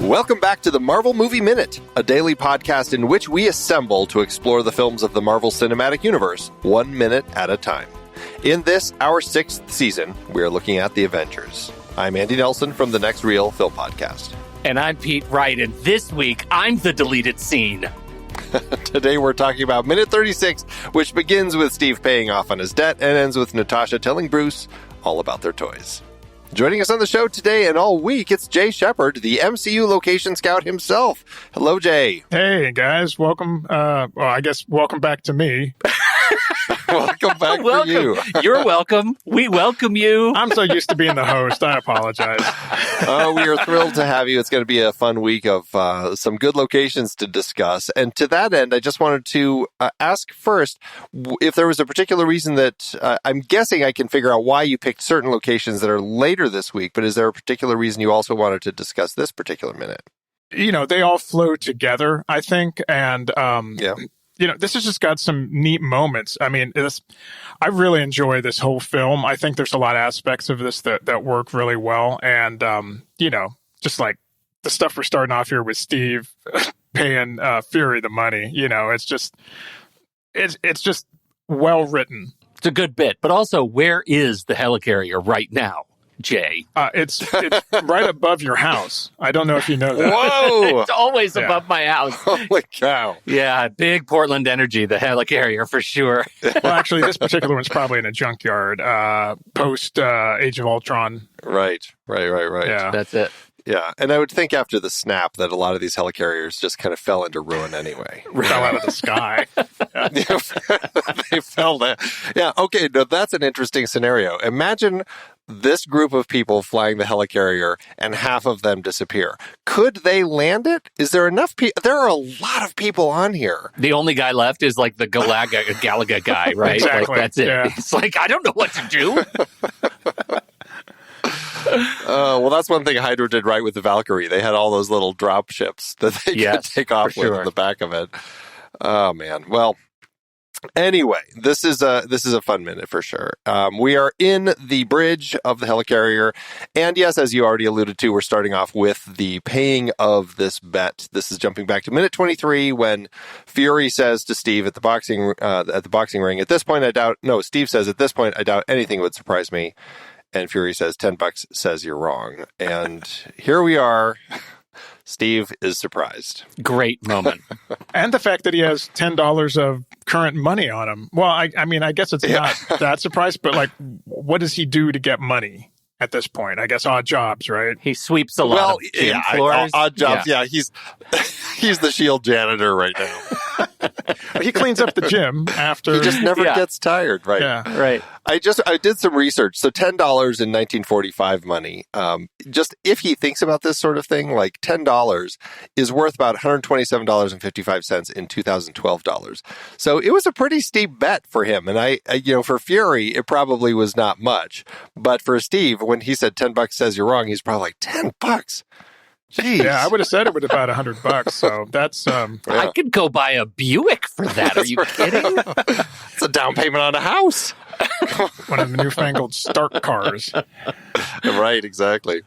Welcome back to the Marvel Movie Minute, a daily podcast in which we assemble to explore the films of the Marvel Cinematic Universe, 1 minute at a time. In this, our 6th season, we are looking at the Avengers. I'm Andy Nelson from the Next Reel Film Podcast. And I'm Pete Wright, and this week, I'm the deleted scene. Today we're talking about minute 36, which begins with Steve paying off on his debt and ends with Natasha telling Bruce all about their toys. Joining us on the show today and all week, it's Jay Shepard, the MCU location scout himself. Hello, Jay. Hey, guys. Welcome. Welcome back to me. Welcome back for you. You're welcome. We welcome you. I'm so used to being the host. I apologize. We are thrilled to have you. It's going to be a fun week of some good locations to discuss. And to that end, I just wanted to ask first if there was a particular reason that I'm guessing I can figure out why you picked certain locations that are later this week. But is there a particular reason you also wanted to discuss this particular minute? You know, they all flow together, I think. And, you know, this has just got some neat moments. I mean, I really enjoy this whole film. I think there's a lot of aspects of this that work really well. And, you know, just like the stuff we're starting off here with Steve paying Fury the money, you know, it's just well written. It's a good bit. But also, where is the helicarrier right now, Jay? It's right above your house. I don't know if you know that. Whoa! It's always above my house. Holy cow. Yeah, big Portland energy, the helicarrier for sure. Well, actually, this particular one's probably in a junkyard post Age of Ultron. Right. Yeah. That's it. Yeah, and I would think after the snap that a lot of these helicarriers just kind of fell into ruin anyway. Fell out of the sky. They fell down. Yeah, okay, now that's an interesting scenario. Imagine this group of people flying the helicarrier and half of them disappear. Could they land it? Is there enough people? There are a lot of people on here. The only guy left is like the Galaga guy, right? Exactly. Like, that's it. Yeah. It's like, I don't know what to do. Well, that's one thing Hydra did right with the Valkyrie. They had all those little drop ships that they could take off with in the back of it. Oh, man. Well, anyway, this is a fun minute for sure. We are in the bridge of the helicarrier. And yes, as you already alluded to, we're starting off with the paying of this bet. This is jumping back to minute 23 when Fury says to Steve at the boxing ring, Steve says, at this point, I doubt anything would surprise me. And Fury says, $10 says you're wrong. And here we are. Steve is surprised. Great moment. And the fact that he has $10 of current money on him. Well, I mean, I guess it's not that surprised, but like, what does he do to get money at this point? I guess odd jobs, right? He sweeps a lot of gym floors. Odd jobs. Yeah, he's the S.H.I.E.L.D. janitor right now. He cleans up the gym after. He just never gets tired, right? Yeah. Right. I did some research. So $10 in 1945 money. Just if he thinks about this sort of thing, like $10 is worth about $127.55 in 2012 dollars. So it was a pretty steep bet for him. And I for Fury, it probably was not much. But for Steve, when he said $10 says you're wrong, he's probably like, $10? Jeez. Yeah, I would have said it with about $100. So that's. I could go buy a Buick for that. Are you kidding? It's a down payment on a house. One of the newfangled Stark cars. Right, exactly.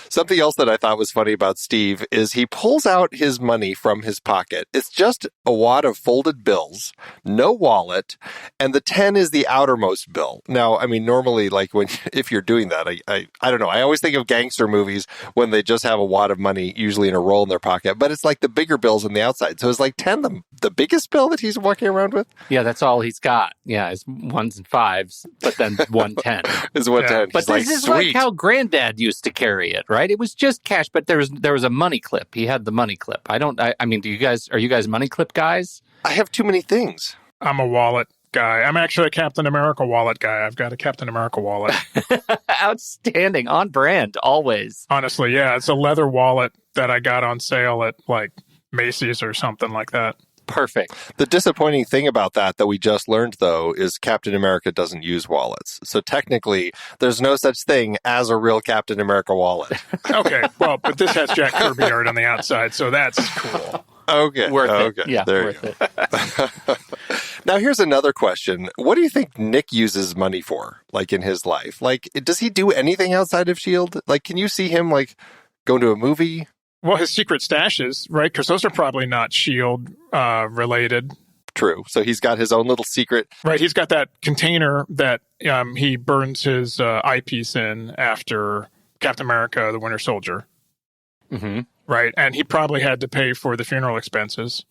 Something else that I thought was funny about Steve is he pulls out his money from his pocket. It's just a wad of folded bills, no wallet, and the 10 is the outermost bill. Now, I mean, normally, like if you're doing that, I don't know. I always think of gangster movies when they just have a wad of money, usually in a roll in their pocket, but it's like the bigger bills on the outside. So is like 10 the biggest bill that he's walking around with? Yeah, that's all he's got. Yeah, it's ones and fives, but then 110. Is 110. Yeah. But he's this is sweet. like how Granddad used to carry it, right? It was just cash, but there was a money clip. He had the money clip. I mean, are you guys money clip guys? I have too many things. I'm a wallet guy. I'm actually a Captain America wallet guy. I've got a Captain America wallet. Outstanding. On brand, always. Honestly, yeah. It's a leather wallet that I got on sale at like Macy's or something like that. Perfect. The disappointing thing about that we just learned, though, is Captain America doesn't use wallets. So technically, there's no such thing as a real Captain America wallet. Okay, well, but this has Jack Kirby art on the outside, so that's cool. Okay. Worth it. Okay. Yeah, there worth you go. Now, here's another question. What do you think Nick uses money for, like, in his life? Like, does he do anything outside of S.H.I.E.L.D.? Like, can you see him, like, going to a movie? Well, his secret stashes, right? Because those are probably not S.H.I.E.L.D. Related. True. So he's got his own little secret. Right. He's got that container that he burns his eyepiece in after Captain America, the Winter Soldier. Mm-hmm. Right. And he probably had to pay for the funeral expenses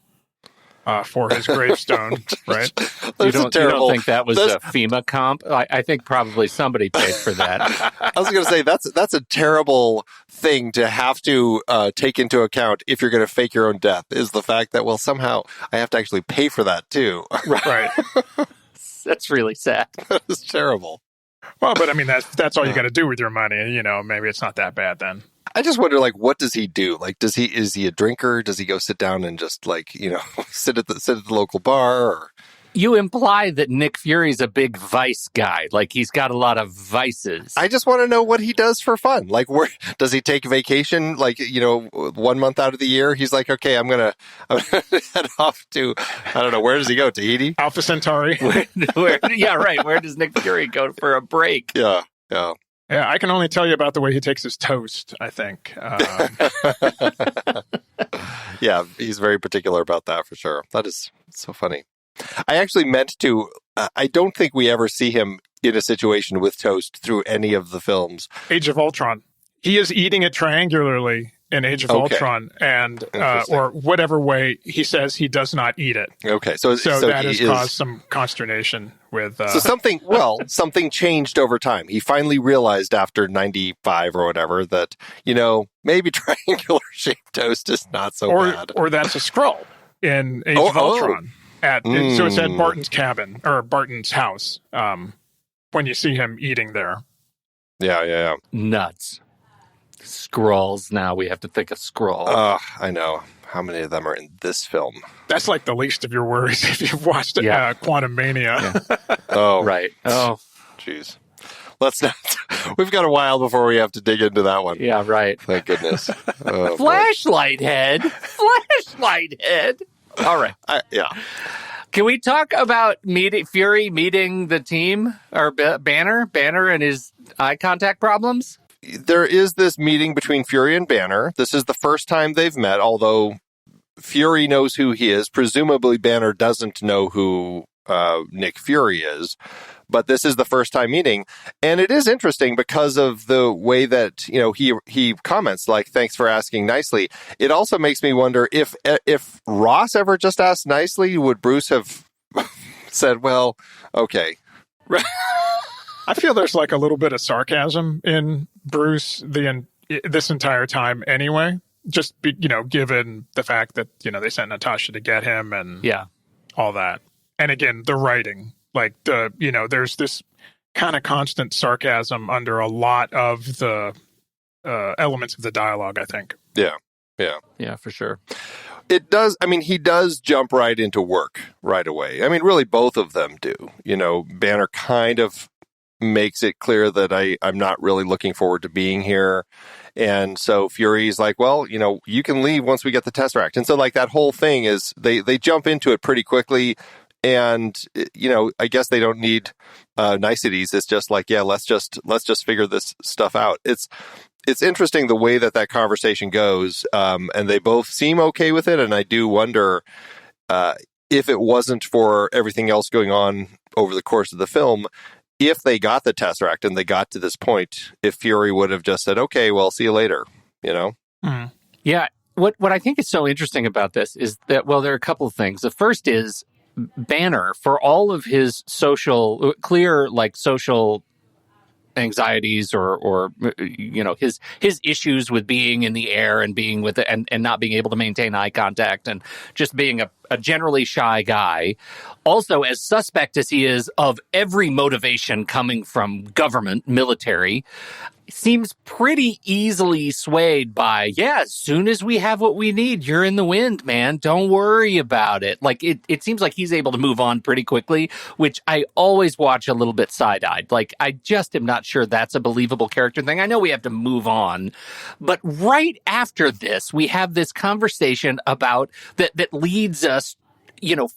for his gravestone, right? You don't think that was a FEMA comp? I think probably somebody paid for that. I was going to say, that's a terrible thing to have to take into account if you're going to fake your own death, is the fact that, well, somehow I have to actually pay for that too. Right. That's really sad. It's terrible. Well, but I mean, that's all you got to do with your money. You know, maybe it's not that bad then. I just wonder, like, what does he do? Like, is he a drinker? Does he go sit down and just, like, sit at the local bar? Or... You imply that Nick Fury's a big vice guy. Like, he's got a lot of vices. I just want to know what he does for fun. Like, where does he take vacation? Like, 1 month out of the year, he's like, okay, I'm gonna head off to, I don't know, where does he go? Tahiti? Alpha Centauri. Yeah, right. Where does Nick Fury go for a break? Yeah. Yeah, I can only tell you about the way he takes his toast, I think. Yeah, he's very particular about that for sure. That is so funny. I actually meant to, I don't think we ever see him in a situation with toast through any of the films. Age of Ultron. He is eating it triangularly in Age of Ultron, and or whatever way he says he does not eat it. Okay, so that has caused some consternation with. So something changed over time. He finally realized after 95 or whatever that maybe triangular shaped toast is not so bad. Or that's a Skrull in Age of Ultron. So it's at Barton's cabin or Barton's house. When you see him eating there. Yeah. Nuts. Skrulls. Now we have to think of Skrull. I know. How many of them are in this film? That's like the least of your worries if you've watched Quantum Mania. Yeah. Oh. Right. Oh. Jeez. Let's not. We've got a while before we have to dig into that one. Yeah, right. Thank goodness. Flashlight head. Flashlight head. All right. Yeah. Can we talk about Fury meeting the team or Banner and his eye contact problems? There is this meeting between Fury and Banner. This is the first time they've met, although Fury knows who he is. Presumably Banner doesn't know who Nick Fury is. But this is the first time meeting. And it is interesting because of the way that, he comments, like, thanks for asking nicely. It also makes me wonder if Ross ever just asked nicely, would Bruce have said, well, okay. I feel there's like a little bit of sarcasm in Bruce this entire time anyway. Just, given the fact that, they sent Natasha to get him and all that. And again, the writing. Like, there's this kind of constant sarcasm under a lot of the elements of the dialogue, I think. Yeah, for sure. It does. I mean, he does jump right into work right away. I mean, really, both of them do. Banner kind of makes it clear that I'm not really looking forward to being here. And so Fury's like, well, you can leave once we get the Tesseract. And so, like, that whole thing is they jump into it pretty quickly. And, I guess they don't need niceties. It's just like, yeah, let's just figure this stuff out. It's interesting the way that conversation goes. And they both seem okay with it. And I do wonder if it wasn't for everything else going on over the course of the film, if they got the Tesseract and they got to this point, if Fury would have just said, okay, well, see you later, Mm-hmm. Yeah. What I think is so interesting about this is that, well, there are a couple of things. The first is, Banner, for all of his social anxieties or his issues with being in the air and being with it and not being able to maintain eye contact and just being a generally shy guy. Also, as suspect as he is of every motivation coming from government, military, seems pretty easily swayed by, as soon as we have what we need, you're in the wind, man. Don't worry about it. Like, it seems like he's able to move on pretty quickly, which I always watch a little bit side-eyed. Like, I just am not sure that's a believable character thing. I know we have to move on. But right after this, we have this conversation about that leads us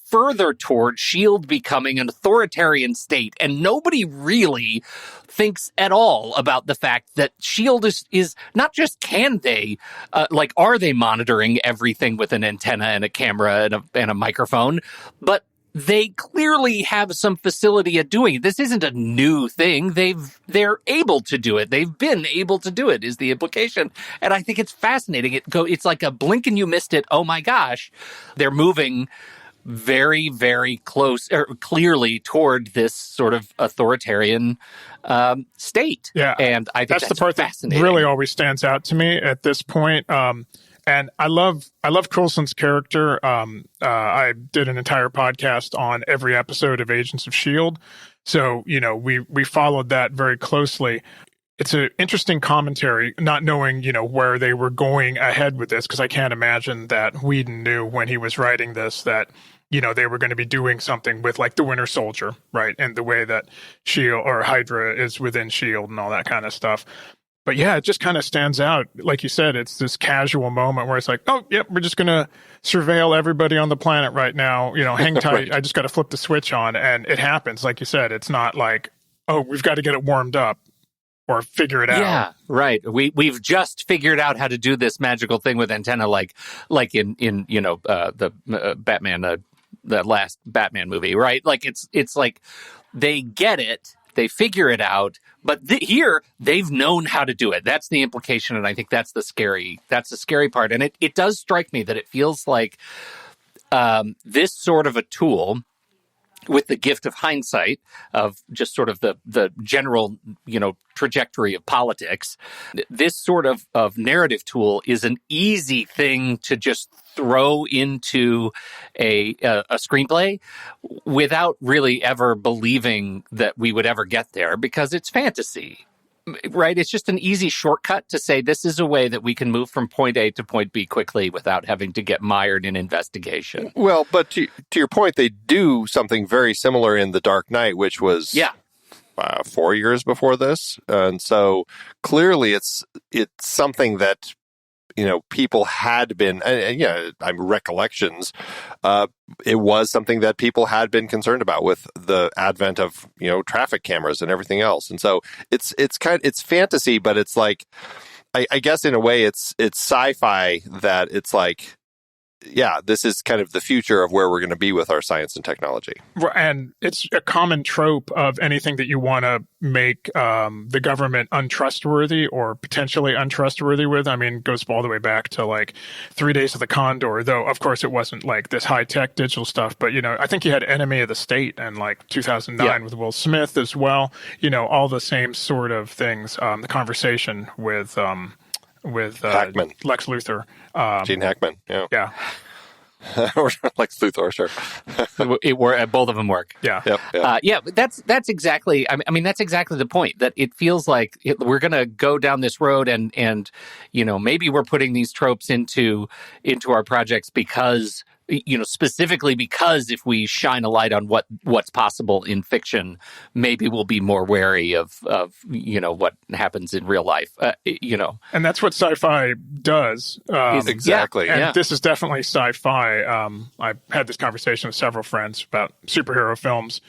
further toward S.H.I.E.L.D. becoming an authoritarian state. And nobody really thinks at all about the fact that S.H.I.E.L.D. is not just can they, are they monitoring everything with an antenna and a camera and a microphone, but they clearly have some facility at doing it. This isn't a new thing. They're able to do it. They've been able to do it, is the implication. And I think it's fascinating. It's like a blink and you missed it. Oh my gosh. They're moving very, very close, or clearly toward this sort of authoritarian state. Yeah. And I think that's the part that really always stands out to me at this point. And I love Coulson's character. I did an entire podcast on every episode of Agents of S.H.I.E.L.D. So, we followed that very closely. It's an interesting commentary, not knowing, where they were going ahead with this, because I can't imagine that Whedon knew when he was writing this that, they were going to be doing something with like the Winter Soldier, right? And the way that S.H.I.E.L.D. or Hydra is within S.H.I.E.L.D. and all that kind of stuff. But yeah, it just kind of stands out. Like you said, it's this casual moment where it's like, oh, yep, we're just going to surveil everybody on the planet right now. Hang tight. Right. I just got to flip the switch on. And it happens. Like you said, it's not like, oh, we've got to get it warmed up or figure it out. Yeah, right. We've just figured out how to do this magical thing with antenna, like in the Batman, the last Batman movie, right? Like it's like they get it. They figure it out, but here they've known how to do it. That's the implication, and I think that's the scary part. And it does strike me that it feels like this sort of a tool, with the gift of hindsight of just sort of the general, trajectory of politics, this sort of narrative tool is an easy thing to just throw into a screenplay without really ever believing that we would ever get there, because it's fantasy. Right? It's just an easy shortcut to say this is a way that we can move from point A to point B quickly without having to get mired in investigation. Well, but to your point, they do something very similar in The Dark Knight, which was 4 years before this. And so clearly it's something that, people had been, recollections. It was something that people had been concerned about with the advent of, traffic cameras and everything else. And so it's fantasy, but it's like, I guess in a way it's sci-fi that it's like, yeah, this is kind of the future of where we're going to be with our science and technology. And it's a common trope of anything that you want to make the government untrustworthy or potentially untrustworthy with. I mean, it goes all the way back to like 3 Days of the Condor, though, of course, it wasn't like this high-tech digital stuff. But, I think you had Enemy of the State and like 2009 with Will Smith as well. All the same sort of things. The conversation with Hackman. Lex Luthor. Gene Hackman, Yeah. Or Lex Luthor, sure. Both of them work. Yeah. Yep. But that's exactly, I mean, that's exactly the point, that it feels like we're going to go down this road and, maybe we're putting these tropes into our projects because, specifically because if we shine a light on what's possible in fiction, maybe we'll be more wary of what happens in real life, And that's what sci-fi does. Exactly. And this is definitely sci-fi. I had this conversation with several friends about superhero films.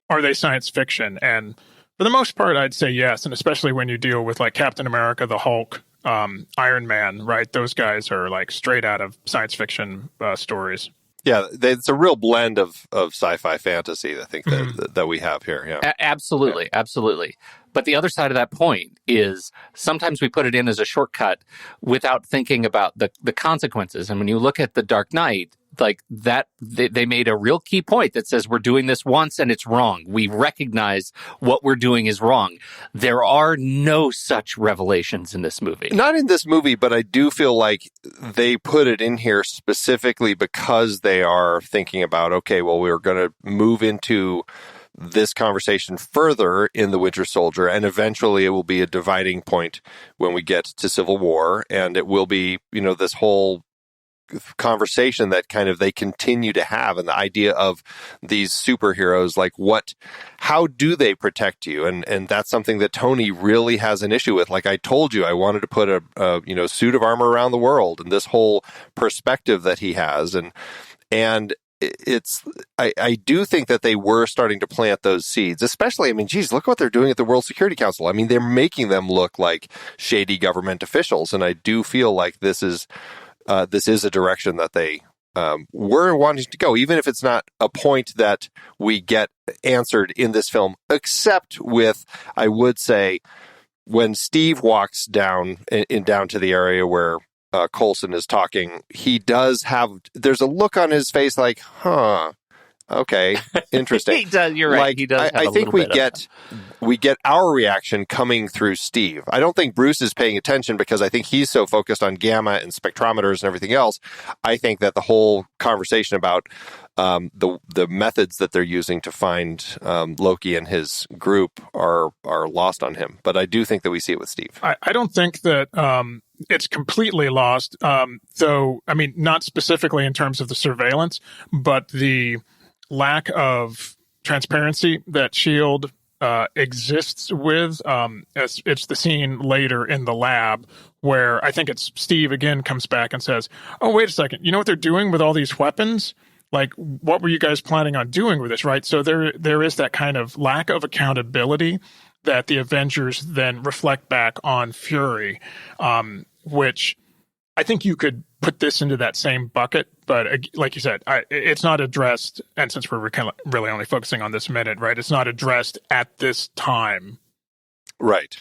Are they science fiction? And for the most part, I'd say yes. And especially when you deal with like Captain America, the Hulk, Iron Man, right? Those guys are like straight out of science fiction stories. Yeah, it's a real blend of sci-fi fantasy, I think, that we have here. Yeah, absolutely. But the other side of that point is sometimes we put it in as a shortcut without thinking about the consequences. And when you look at The Dark Knight, like that, they made a real key point that says we're doing this once and it's wrong. We recognize what we're doing is wrong. There are no such revelations in this movie. Not in this movie, but I do feel like they put it in here specifically because they are thinking about, okay, well, we're going to move into this conversation further in The Winter Soldier, and eventually it will be a dividing point when we get to Civil War, and it will be, this whole conversation that kind of they continue to have, and the idea of these superheroes, like how do they protect you? And that's something that Tony really has an issue with. Like I told you, I wanted to put a suit of armor around the world, and this whole perspective that he has, and I do think that they were starting to plant those seeds, especially, I mean, geez, look what they're doing at the World Security Council. I mean, they're making them look like shady government officials. And I do feel like this is a direction that they were wanting to go, even if it's not a point that we get answered in this film, except with, I would say, when Steve walks down to the area where Coulson is talking, there's a look on his face like, huh, okay, interesting. He does, you're right. Like, he does. I think we get our reaction coming through Steve. I don't think Bruce is paying attention because I think he's so focused on gamma and spectrometers and everything else. I think that the whole conversation about the methods that they're using to find Loki and his group are lost on him. But I do think that we see it with Steve. I don't think that it's completely lost, though, I mean, not specifically in terms of the surveillance, but the lack of transparency that S.H.I.E.L.D. Exists with. It's the scene later in the lab where I think it's Steve again comes back and says, oh, wait a second, you know what they're doing with all these weapons? Like, what were you guys planning on doing with this, right? So there is that kind of lack of accountability that the Avengers then reflect back on Fury, which I think you could put this into that same bucket. But like you said, it's not addressed. And since we're really only focusing on this minute, right, it's not addressed at this time. Right.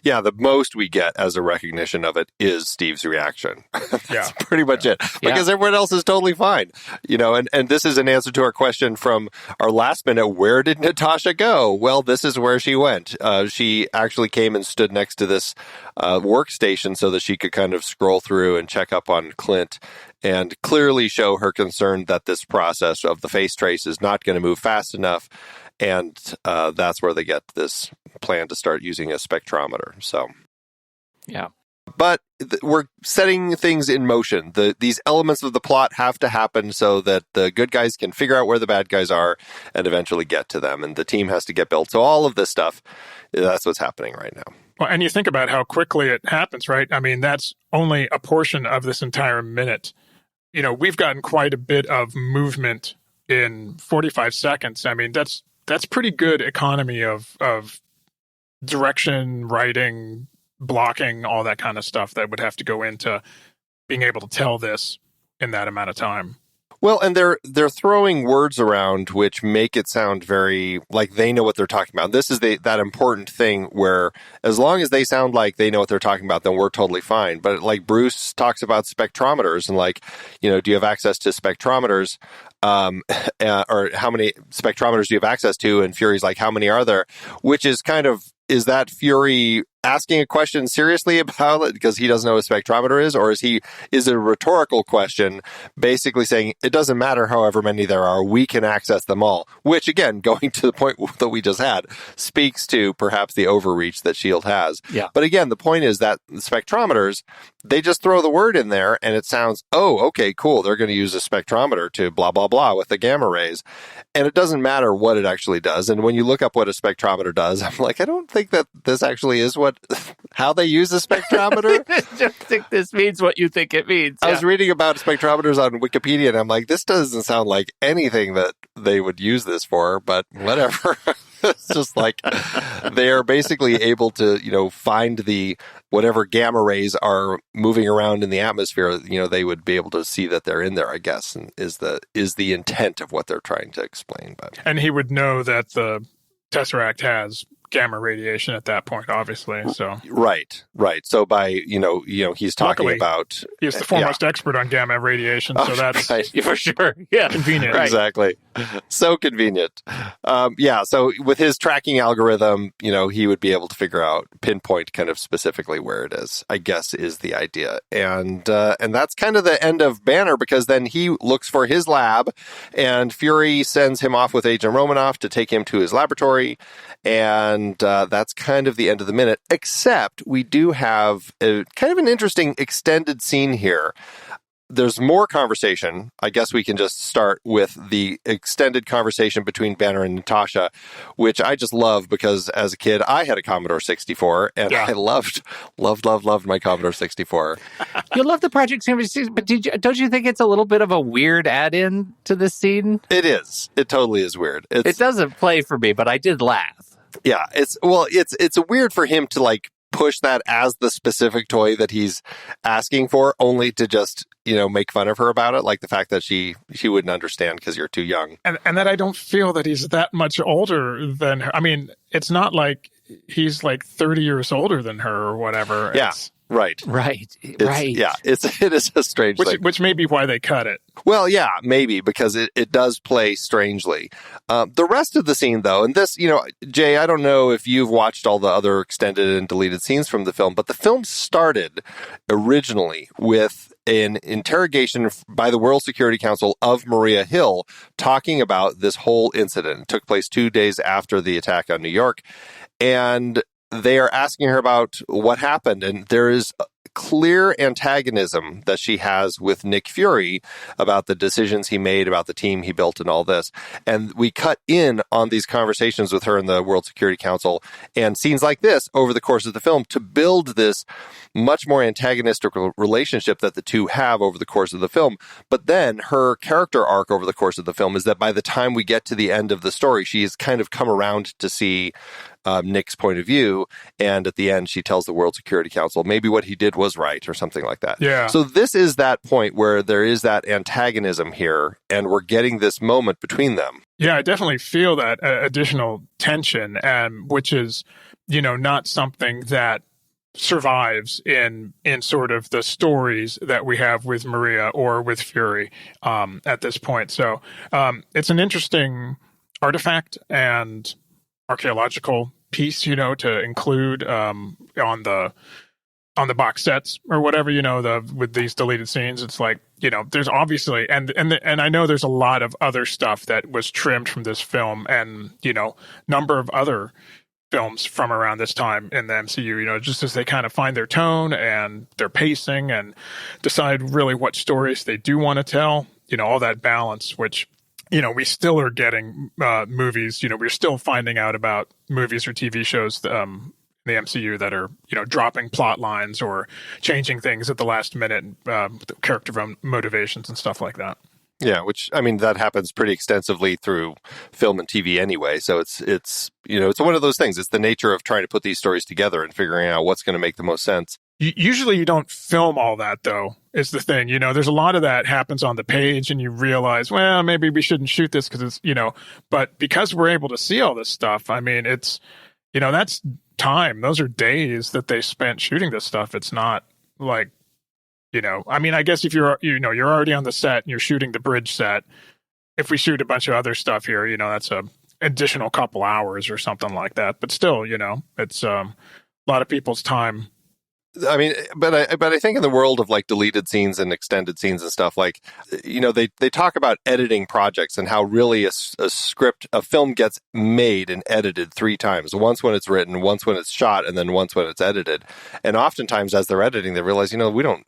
Yeah, the most we get as a recognition of it is Steve's reaction. That's pretty much it. Because everyone else is totally fine. You know, and this is an answer to our question from our last minute, where did Natasha go? Well, this is where she went. She actually came and stood next to this workstation so that she could kind of scroll through and check up on Clint and clearly show her concern that this process of the face trace is not going to move fast enough. And that's where they get this plan to start using a spectrometer. So, yeah. But we're setting things in motion. These elements of the plot have to happen so that the good guys can figure out where the bad guys are and eventually get to them. And the team has to get built. So all of this stuff, that's what's happening right now. Well, and you think about how quickly it happens, right? I mean, that's only a portion of this entire minute. You know, we've gotten quite a bit of movement in 45 seconds. I mean, that's pretty good economy of direction, writing, blocking, all that kind of stuff that would have to go into being able to tell this in that amount of time. Well, and they're throwing words around which make it sound very like they know what they're talking about. This is that important thing where as long as they sound like they know what they're talking about, then we're totally fine. But like Bruce talks about spectrometers and like, you know, do you have access to spectrometers? Or how many spectrometers do you have access to? And Fury's like, how many are there? Which is kind of, is that Fury asking a question seriously about it because he doesn't know what a spectrometer is? Or is it a rhetorical question basically saying it doesn't matter however many there are, we can access them all? Which again, going to the point that we just had, speaks to perhaps the overreach that S.H.I.E.L.D. has. Yeah. But again, the point is that the spectrometers, they just throw the word in there and it sounds, oh, okay, cool. They're going to use a spectrometer to blah, blah, blah with the gamma rays. And it doesn't matter what it actually does. And when you look up what a spectrometer does, I'm like, I don't think that this actually is how they use a spectrometer. I don't think this means what you think it means. I was reading about spectrometers on Wikipedia and I'm like, this doesn't sound like anything that they would use this for, but whatever. It's just like they are basically able to, you know, find whatever gamma rays are moving around in the atmosphere. You know, they would be able to see that they're in there, I guess, and is the intent of what they're trying to explain. And he would know that the Tesseract has gamma radiation at that point, obviously. So right. So by you know he's talking about he's the foremost expert on gamma radiation, so that's right. For sure. Yeah, convenient. Right. Exactly. So convenient. So with his tracking algorithm, you know, he would be able to pinpoint kind of specifically where it is, I guess, is the idea. And that's kind of the end of Banner, because then he looks for his lab and Fury sends him off with Agent Romanoff to take him to his laboratory. And that's kind of the end of the minute, except we do have a kind of an interesting extended scene here. there's more conversation. I guess we can just start with the extended conversation between Banner and Natasha, which I just love because as a kid, I had a Commodore 64 and I loved my Commodore 64. You love the Project 76, but don't you think it's a little bit of a weird add-in to this scene? It is. It totally is weird. It doesn't play for me, but I did laugh. Yeah, it's weird for him to like push that as the specific toy that he's asking for, only to just, make fun of her about it, like the fact that she wouldn't understand because you're too young. And that I don't feel that he's that much older than her. I mean, it's not like he's like 30 years older than her or whatever. Yeah. Right. Yeah, it is a strange thing. Which may be why they cut it. Well, yeah, maybe, because it does play strangely. The rest of the scene, though, and this, Jay, I don't know if you've watched all the other extended and deleted scenes from the film, but the film started originally with an interrogation by the World Security Council of Maria Hill talking about this whole incident. It took place 2 days after the attack on New York, and they are asking her about what happened, and there is clear antagonism that she has with Nick Fury about the decisions he made, about the team he built and all this. And we cut in on these conversations with her in the World Security Council and scenes like this over the course of the film to build this much more antagonistic relationship that the two have over the course of the film. But then her character arc over the course of the film is that by the time we get to the end of the story, she has kind of come around to see Nick's point of view, and at the end she tells the World Security Council maybe what he did was right or something like that. Yeah. So this is that point where there is that antagonism here, and we're getting this moment between them. Yeah, I definitely feel that additional tension, which is, not something that survives in sort of the stories that we have with Maria or with Fury at this point. So it's an interesting artifact and archaeological piece, to include on the box sets or whatever, with these deleted scenes. It's like, there's obviously and I know there's a lot of other stuff that was trimmed from this film, and number of other films from around this time in the MCU, just as they kind of find their tone and their pacing and decide really what stories they do want to tell, all that balance, which we still are getting movies. We're still finding out about movies or TV shows in the MCU that are, dropping plot lines or changing things at the last minute, character motivations and stuff like that. Yeah, which, I mean, that happens pretty extensively through film and TV anyway. So it's one of those things. It's the nature of trying to put these stories together and figuring out what's going to make the most sense. Usually you don't film all that, though, is the thing. There's a lot of that happens on the page and you realize, well, maybe we shouldn't shoot this because it's, but because we're able to see all this stuff, I mean, it's, that's time. Those are days that they spent shooting this stuff. It's not like, I mean, I guess if you're already on the set and you're shooting the bridge set, if we shoot a bunch of other stuff here, that's a additional couple hours or something like that. But still, it's a lot of people's time. I mean, but I think in the world of like deleted scenes and extended scenes and stuff, like, they talk about editing projects and how really a film gets made and edited 3 times. Once when it's written, once when it's shot, and then once when it's edited. And oftentimes as they're editing, they realize, we don't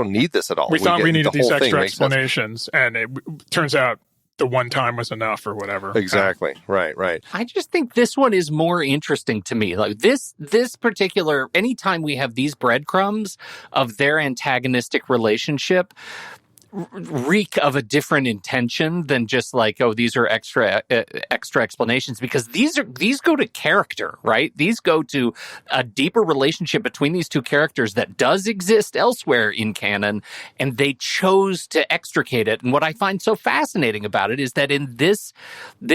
need this at all. We thought we needed these extra explanations, and it turns out the one time was enough or whatever. Exactly. Right. I just think this one is more interesting to me. Like this particular, anytime we have these breadcrumbs of their antagonistic relationship, reek of a different intention than just like, oh, these are extra explanations, because these go to character, right? These go to a deeper relationship between these two characters that does exist elsewhere in canon, and they chose to extricate it. And what I find so fascinating about it is that in this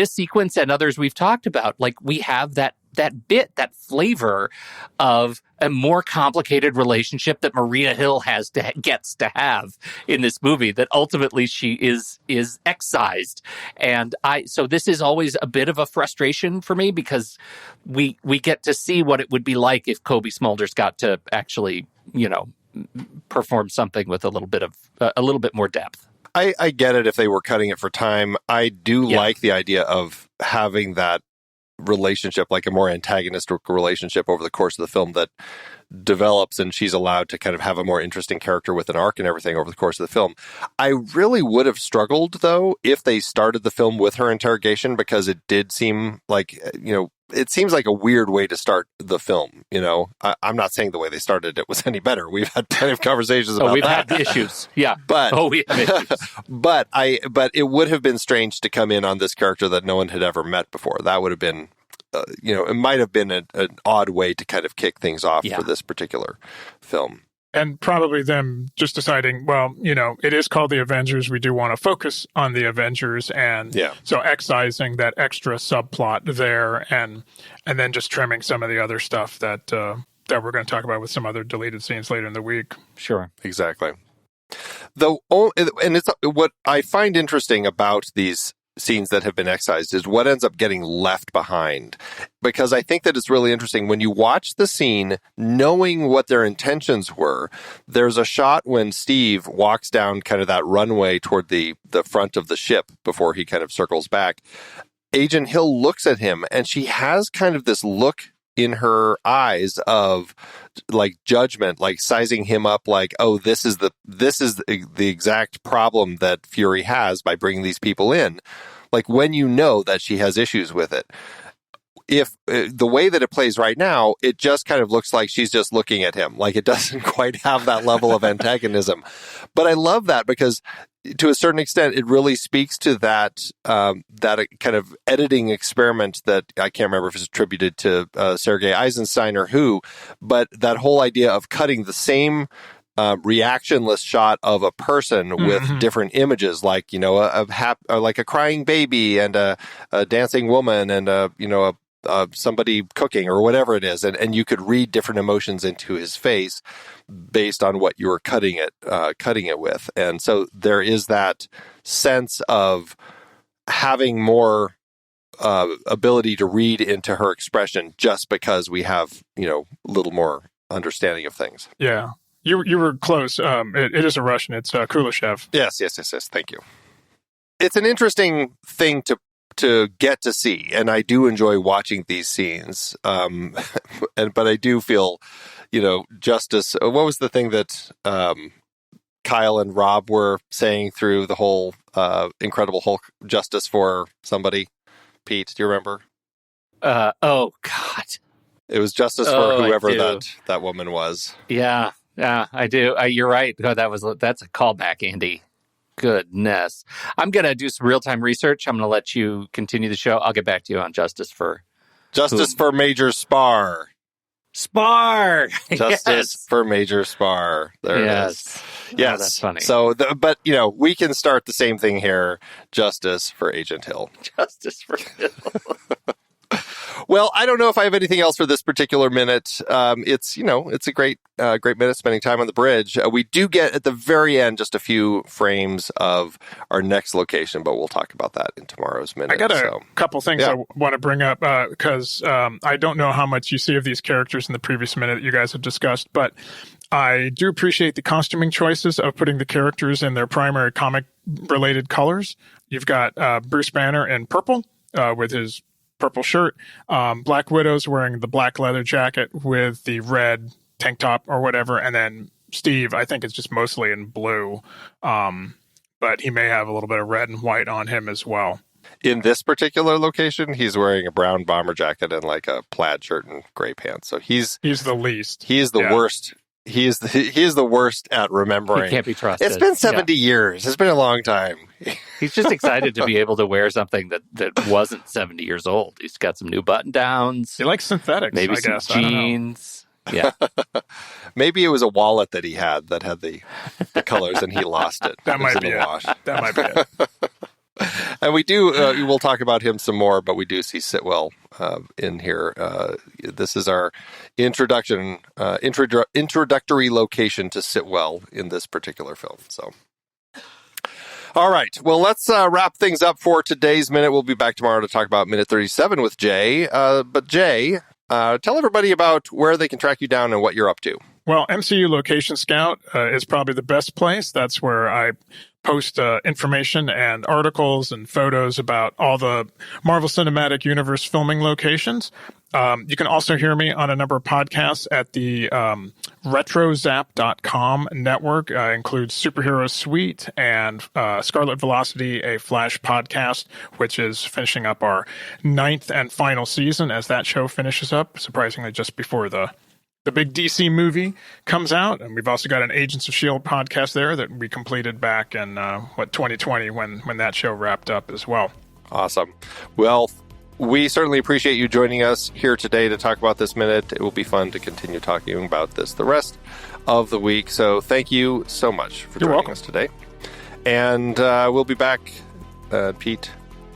sequence and others we've talked about, like, we have that that flavor of a more complicated relationship that Maria Hill gets to have in this movie, that ultimately she is excised. And so this is always a bit of a frustration for me, because we get to see what it would be like if Cobie Smulders got to actually, perform something with a little bit more depth. I get it if they were cutting it for time. I do like the idea of having that relationship, like a more antagonistic relationship over the course of the film that develops and she's allowed to kind of have a more interesting character with an arc and everything over the course of the film. I really would have struggled, though, if they started the film with her interrogation, because it did seem like, it seems like a weird way to start the film. I'm not saying the way they started it was any better. We've had plenty of conversations about we've that. had issues. Yeah. But, we have issues. but it would have been strange to come in on this character that no one had ever met before. That would have been, it might have been an odd way to kind of kick things off for this particular film. And probably them just deciding, well, it is called the Avengers. We do want to focus on the Avengers. And so excising that extra subplot there and then just trimming some of the other stuff that we're going to talk about with some other deleted scenes later in the week. Sure. Exactly. Though, and it's what I find interesting about these scenes that have been excised is what ends up getting left behind, because I think that it's really interesting when you watch the scene knowing what their intentions were. There's a shot when Steve walks down kind of that runway toward the front of the ship before he kind of circles back. Agent Hill looks at him and she has kind of this look in her eyes of like judgment, like sizing him up, like, oh, this is the exact problem that Fury has by bringing these people in. Like, when you know that she has issues with it. If the way that it plays right now, it just kind of looks like she's just looking at him. Like, it doesn't quite have that level of antagonism. But I love that because to a certain extent, it really speaks to that kind of editing experiment that I can't remember if it's attributed to Sergei Eisenstein or who, but that whole idea of cutting the same reactionless shot of a person with different images, like, like a crying baby and a dancing woman and somebody cooking or whatever it is, and you could read different emotions into his face based on what you were cutting it with. And so there is that sense of having more ability to read into her expression just because we have a little more understanding of things. Yeah, you were close. It is a Russian. It's Kuleshov. Yes. Thank you. It's an interesting thing to get to see, and I do enjoy watching these scenes. But I do feel, justice. What was the thing that Kyle and Rob were saying through the whole Incredible Hulk? Justice for somebody. Pete, do you remember? Oh God, it was justice for whoever that woman was. Yeah, I do. You're right. Oh, that's a callback, Andy. Goodness. I'm going to do some real-time research. I'm going to let you continue the show. I'll get back to you on Justice for Major Spar. Justice for Major Spar. There it is. Yes. Oh, that's funny. So, but we can start the same thing here. Justice for Agent Hill. Justice for Hill. Well, I don't know if I have anything else for this particular minute. It's a great minute spending time on the bridge. We do get at the very end just a few frames of our next location, but we'll talk about that in tomorrow's minute. I got a couple things I want to bring up because I don't know how much you see of these characters in the previous minute that you guys have discussed, but I do appreciate the costuming choices of putting the characters in their primary comic-related colors. You've got Bruce Banner in purple with his purple shirt. Black Widow's wearing the black leather jacket with the red tank top or whatever. And then Steve, I think, is just mostly in blue. But he may have a little bit of red and white on him as well. In this particular location, he's wearing a brown bomber jacket and like a plaid shirt and gray pants. So he's the least. He is the worst. He is the worst at remembering. He can't be trusted. It's been 70 years. It's been a long time. He's just excited to be able to wear something that wasn't 70 years old. He's got some new button downs. He likes synthetics, maybe I guess. Jeans. Yeah. Maybe it was a wallet that he had that had the colors and he lost it. That might be it. That might be it. And we do, we'll talk about him some more, but we do see Sitwell in here. This is our introductory location to Sitwell in this particular film. So, all right. Well, let's wrap things up for today's minute. We'll be back tomorrow to talk about minute 37 with Jay. But Jay, tell everybody about where they can track you down and what you're up to. Well, MCU Location Scout is probably the best place. That's where I post information and articles and photos about all the Marvel Cinematic Universe filming locations. You can also hear me on a number of podcasts at the retrozap.com network. Includes Superhero Suite and Scarlet Velocity, a Flash podcast, which is finishing up our 9th and final season as that show finishes up, surprisingly just before the big DC movie comes out. And we've also got an Agents of S.H.I.E.L.D. podcast there that we completed back in, 2020 when that show wrapped up as well. Awesome. Well, we certainly appreciate you joining us here today to talk about this minute. It will be fun to continue talking about this the rest of the week. So thank you so much for joining us today. And we'll be back. Pete,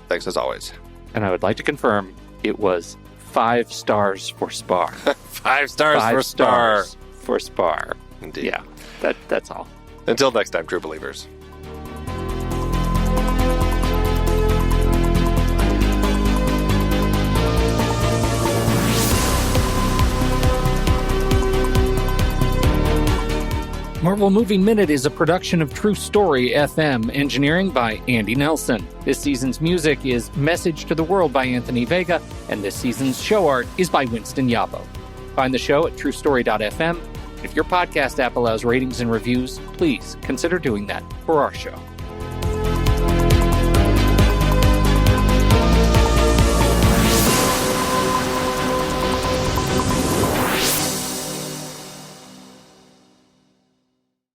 thanks as always. And I would like to confirm it was 5 stars for Spar. 5 stars for Spar. For Spar. Indeed. Yeah, that's all. Until next time, true believers. Marvel Movie Minute is a production of True Story FM, engineering by Andy Nelson. This season's music is Message to the World by Anthony Vega, and this season's show art is by Winston Yabo. Find the show at truestory.fm. If your podcast app allows ratings and reviews, please consider doing that for our show.